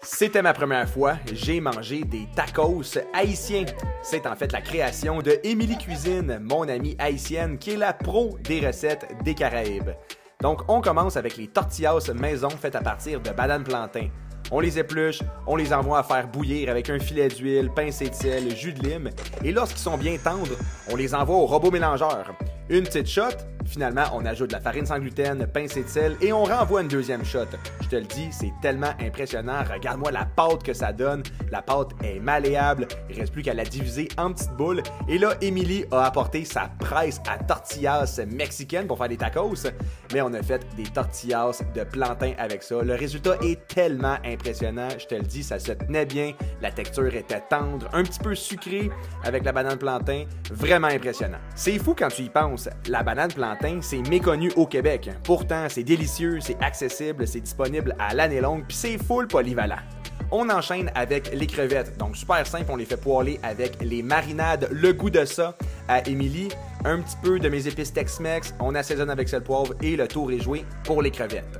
C'était ma première fois, j'ai mangé des tacos haïtiens. C'est en fait la création de Émilie Cuisine, mon amie haïtienne, qui est la pro des recettes des Caraïbes. Donc on commence avec les tortillas maison faites à partir de bananes plantain. On les épluche, on les envoie à faire bouillir avec un filet d'huile, pincée de sel, jus de lime, et lorsqu'ils sont bien tendres, on les envoie au robot mélangeur. Une petite shot, finalement on ajoute de la farine sans gluten, pincée de sel, et on renvoie une deuxième shot. Je te le dis, c'est tellement impressionnant, regarde-moi la pâte que ça donne, la pâte est malléable, il reste plus qu'à la diviser en petites boules, et là Émilie a apporté sa presse à tortillas mexicaine pour faire des tacos, mais on a fait des tortillas de plantain avec ça. Le résultat est tellement impressionnant, je te le dis, ça se tenait bien, la texture était tendre, un petit peu sucrée avec la banane plantain, vraiment impressionnant. C'est fou quand tu y penses, la banane plantain, c'est méconnu au Québec. Pourtant, c'est délicieux, c'est accessible, c'est disponible à l'année longue, puis c'est full polyvalent. On enchaîne avec les crevettes, donc super simple, on les fait poêler avec les marinades Le Goût de ça à Émilie, un petit peu de mes épices Tex-Mex, on assaisonne avec sel poivre et le tour est joué pour les crevettes.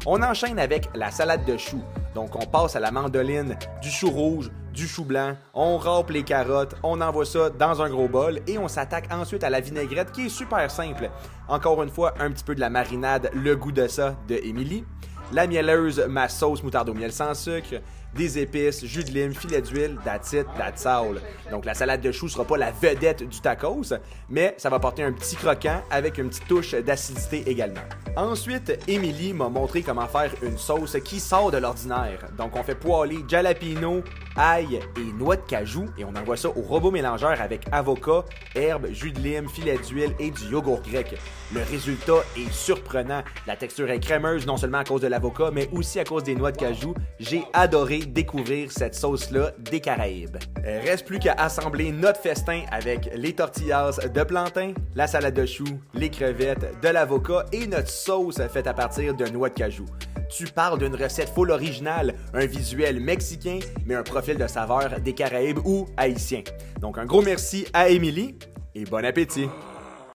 On enchaîne avec la salade de choux. Donc on passe à la mandoline, du chou rouge, du chou blanc, on râpe les carottes, on envoie ça dans un gros bol et on s'attaque ensuite à la vinaigrette qui est super simple. Encore une fois, un petit peu de la marinade Le Goût de ça de Émilie, la mielleuse, ma sauce moutarde au miel sans sucre, des épices, jus de lime, filet d'huile, that's it, that's all. Donc la salade de choux sera pas la vedette du tacos, mais ça va apporter un petit croquant avec une petite touche d'acidité également. Ensuite, Émilie m'a montré comment faire une sauce qui sort de l'ordinaire. Donc on fait poêler jalapeno, ail et noix de cajou et on envoie ça au robot mélangeur avec avocat, herbes, jus de lime, filet d'huile et du yogourt grec. Le résultat est surprenant. La texture est crémeuse non seulement à cause de l'avocat, mais aussi à cause des noix de cajou. J'ai adoré découvrir cette sauce-là des Caraïbes. Reste plus qu'à assembler notre festin avec les tortillas de plantain, la salade de choux, les crevettes, de l'avocat et notre sauce faite à partir de noix de cajou. Tu parles d'une recette full originale, un visuel mexicain, mais un profil de saveur des Caraïbes ou haïtien. Donc un gros merci à Émilie et bon appétit!